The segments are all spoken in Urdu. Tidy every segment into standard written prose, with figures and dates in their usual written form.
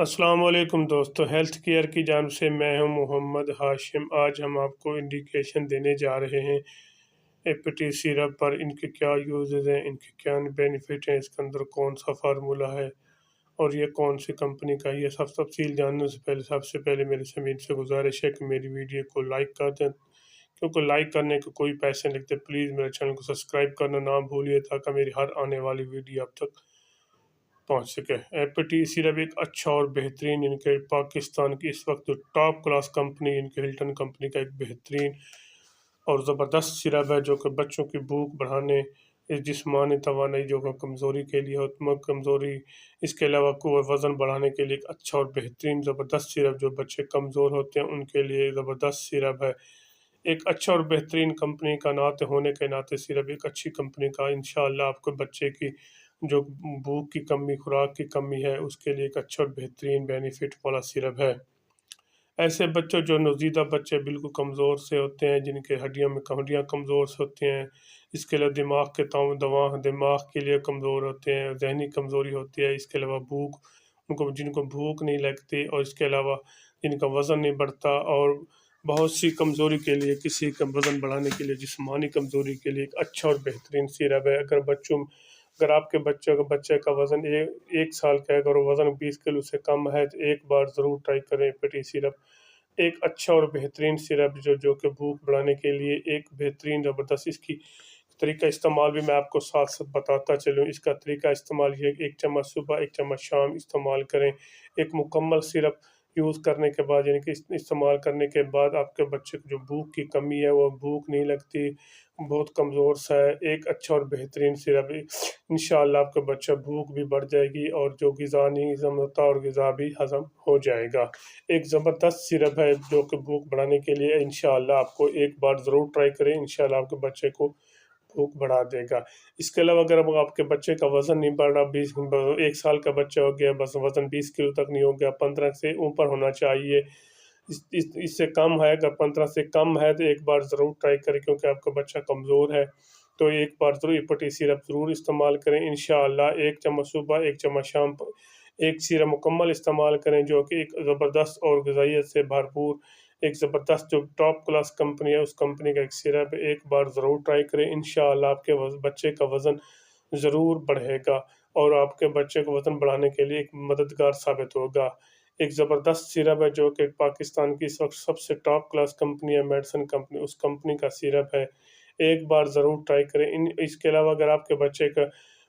السلام علیکم دوستو، ہیلتھ کیئر کی جانب سے میں ہوں محمد ہاشم۔ آج ہم آپ کو انڈیکیشن دینے جا رہے ہیں ایپٹی سیرپ پر، ان کے کیا یوزز ہیں، ان کے کیا بینیفٹ ہیں، اس کے اندر کون سا فارمولہ ہے اور یہ کون سی کمپنی کا۔ یہ سب تفصیل جاننے سے پہلے سب سے پہلے میری زمین سے گزارش ہے کہ میری ویڈیو کو لائک کر دیں، کیونکہ لائک کرنے کے کوئی پیسے نہیں لگتے۔ پلیز میرے چینل کو سبسکرائب کرنا نہ بھولیے تاکہ میری ہر آنے والی ویڈیو اب تک پہنچ سکے۔ ایپٹی سیرپ ایک اچھا اور بہترین، ان کے پاکستان کی اس وقت جو ٹاپ کلاس کمپنی، ان کے ہلٹن کمپنی کا ایک بہترین اور زبردست سیرپ ہے، جو کہ بچوں کی بھوک بڑھانے، اس جسمانی توانائی جو کہ کمزوری کے لیے کمزوری، اس کے علاوہ وزن بڑھانے کے لیے ایک اچھا اور بہترین زبردست سیرپ، جو بچے کمزور ہوتے ہیں ان کے لیے زبردست سیرپ ہے۔ ایک اچھا اور بہترین کمپنی کا ناطے ہونے کے ناطے سیرپ ایک اچھی کمپنی کا انشاءاللہ آپ کو بچے کی جو بھوک کی کمی، خوراک کی کمی ہے، اس کے لیے ایک اچھا اور بہترین بینیفٹ والا سیرپ ہے۔ ایسے بچوں جو نوزیدہ بچے بالکل کمزور سے ہوتے ہیں، جن کے ہڈیاں کمزور سے ہوتے ہیں، اس کے علاوہ دماغ کے لیے کمزور ہوتے ہیں، ذہنی کمزوری ہوتی ہے، اس کے علاوہ جن کو بھوک نہیں لگتی، اور اس کے علاوہ جن کا وزن نہیں بڑھتا، اور بہت سی کمزوری کے لیے، کسی کا وزن بڑھانے کے لیے، جسمانی کمزوری کے لیے ایک اچھا اور بہترین سیرپ ہے۔ اگر آپ کے بچے کا وزن 1 سال کا ہے، اگر وزن 20 کلو سے کم ہے، تو ایک بار ضرور ٹرائی کریں ایپٹی سیرپ۔ ایک اچھا اور بہترین سیرپ جو کہ بھوک بڑھانے کے لیے ایک بہترین زبردست، اس کی طریقہ استعمال بھی میں آپ کو ساتھ ساتھ بتاتا چلوں۔ اس کا طریقہ استعمال یہ ہے کہ 1 چمچ صبح 1 چمچ شام استعمال کریں۔ ایک مکمل سیرپ یوز کرنے کے بعد، یعنی کہ استعمال کرنے کے بعد آپ کے بچے کو جو بھوک کی کمی ہے، وہ بھوک نہیں لگتی، بہت کمزور سا ہے، ایک اچھا اور بہترین سیرپ، انشاءاللہ آپ کا بچہ بھوک بھی بڑھ جائے گی، اور جو غذا نہیں ہضم ہوتا اور غذا بھی ہضم ہو جائے گا۔ ایک زبردست سیرپ ہے جو کہ بھوک بڑھانے کے لیے، انشاءاللہ آپ کو ایک بار ضرور ٹرائی کریں، انشاءاللہ آپ کے بچے کو بھوک بڑھا دے گا۔ اس کے علاوہ اگر آپ کے بچے کا وزن نہیں بڑھ رہا، 1 سال کا بچہ ہو گیا، بس وزن 20 کلو تک نہیں ہو گیا، 15 سے اوپر ہونا چاہیے، اس سے کم ہے، اگر 15 سے کم ہے تو ایک بار ضرور ٹرائی کریں، کیونکہ آپ کا بچہ کمزور ہے، تو ایک بار ضرور ایپٹی سیرپ ضرور استعمال کریں انشاءاللہ۔ 1 چمچ صبح 1 چمچ شام، ایک سیرپ مکمل استعمال کریں، جو کہ ایک زبردست اور غذائیت سے بھرپور، ایک زبردست جو ٹاپ کلاس کمپنی ہے، اس کمپنی کا ایک سیرپ ہے، ایک بار ضرور ٹرائی کریں، انشاءاللہ آپ کے بچے کا وزن ضرور بڑھے گا، اور آپ کے بچے کو وزن بڑھانے کے لیے ایک مددگار ثابت ہوگا۔ ایک زبردست سیرپ ہے جو کہ پاکستان کی اس وقت سب سے ٹاپ کلاس کمپنی ہے، میڈیسن کمپنی، اس کمپنی کا سیرپ ہے، ایک بار ضرور ٹرائی کریں۔ اس کے علاوہ اگر آپ کے بچے کا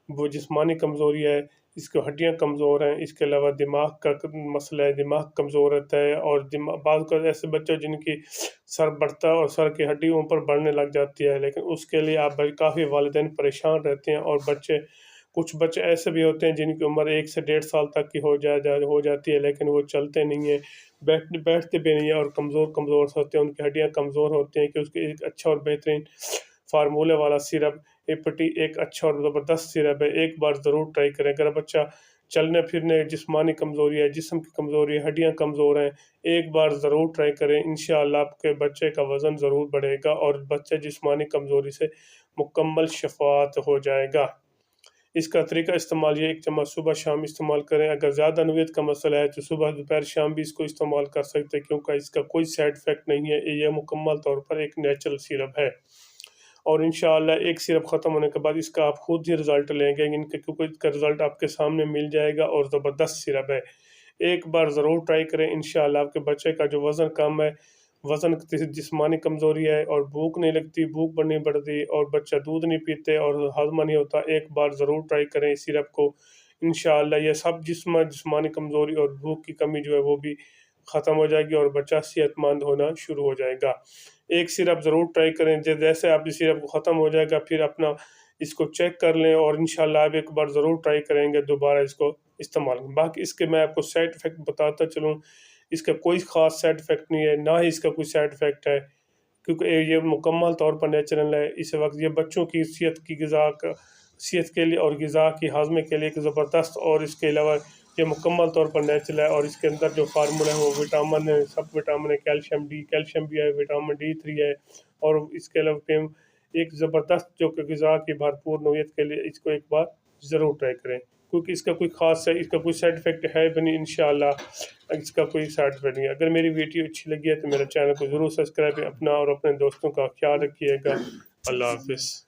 وہ جسمانی کمزوری ہے، اس کو ہڈیاں کمزور ہیں، اس کے علاوہ دماغ کا مسئلہ ہے، دماغ کمزور رہتا ہے، اور بعض کا ایسے بچے جن کی سر بڑھتا ہے اور سر کی ہڈیوں پر بڑھنے لگ جاتی ہے، لیکن اس کے لیے آپ کافی والدین پریشان رہتے ہیں، اور کچھ بچے ایسے بھی ہوتے ہیں جن کی عمر 1 سے 1.5 سال تک کی ہو جاتی ہے، لیکن وہ چلتے نہیں ہیں، بیٹھتے بھی نہیں ہیں، اور کمزور ہوتے ہیں، ان کی ہڈیاں کمزور ہوتے ہیں، کہ اس کے ایک اچھا اور بہترین فارمولے والا سیرپ ایپٹی ایک اچھا اور زبردست سیرپ ہے، ایک بار ضرور ٹرائی کریں۔ اگر بچہ چلنے پھرنے، جسمانی کمزوری ہے، جسم کی کمزوری ہے، ہڈیاں کمزور ہیں، ایک بار ضرور ٹرائی کریں، انشاءاللہ آپ کے بچے کا وزن ضرور بڑھے گا، اور بچے جسمانی کمزوری سے مکمل شفاعت ہو جائے گا۔ اس کا طریقہ استعمال یہ 1 چمچ صبح شام استعمال کریں۔ اگر زیادہ نوعیت کا مسئلہ ہے تو صبح دوپہر شام بھی اس کو استعمال کر سکتے ہیں، کیونکہ اس کا کوئی سائیڈ افیکٹ نہیں ہے، یہ مکمل طور پر ایک نیچرل سیرپ ہے، اور انشاءاللہ ایک سیرپ ختم ہونے کے بعد اس کا آپ خود ہی رزلٹ لیں گے، کیونکہ اس کا رزلٹ آپ کے سامنے مل جائے گا، اور زبردست سیرپ ہے، ایک بار ضرور ٹرائی کریں، انشاءاللہ آپ کے بچے کا جو وزن کم ہے، جسمانی کمزوری ہے، اور بھوک نہیں لگتی، بھوک نہیں بڑھتی، اور بچہ دودھ نہیں پیتے اور ہضم نہیں ہوتا، ایک بار ضرور ٹرائی کریں اس سیرپ کو، انشاءاللہ یہ سب جسمانی کمزوری اور بھوک کی کمی جو ہے وہ بھی ختم ہو جائے گی، اور بچہ صحت مند ہونا شروع ہو جائے گا۔ ایک سیرپ ضرور ٹرائی کریں، جیسے آپ اس سیرپ کو ختم ہو جائے گا، پھر اپنا اس کو چیک کر لیں، اور انشاءاللہ آپ ایک بار ضرور ٹرائی کریں گے، دوبارہ اس کو استعمال کریں۔ باقی اس کے میں آپ کو سائیڈ افیکٹ بتاتا چلوں، اس کا کوئی خاص سائیڈ افیکٹ نہیں ہے، نہ ہی اس کا کوئی سائیڈ افیکٹ ہے، کیونکہ یہ مکمل طور پر نیچرل ہے۔ اس وقت یہ بچوں کی صحت کے لیے اور غذا کی ہاضمے کے لیے ایک زبردست، اور اس کے علاوہ یہ مکمل طور پر نیچرل ہے، اور اس کے اندر جو فارمولہ ہے وہ وٹامن ہے، سب وٹامن ہے، کیلشیم بھی ہے، وٹامن D3 ہے، اور اس کے علاوہ ایک زبردست جو کہ غذا کی بھرپور نوعیت کے لیے، اس کو ایک بار ضرور ٹرائی کریں۔ کیونکہ اس کا کوئی خاص ہے، اس کا کوئی سائڈ افیکٹ ہے بھی نہیں انشاءاللہ، اس کا کوئی سائڈ افیکٹ نہیں ہے۔ اگر میری ویڈیو اچھی لگی ہے تو میرا چینل کو ضرور سبسکرائب، اپنا اور اپنے دوستوں کا خیال رکھیے گا۔ اللہ حافظ۔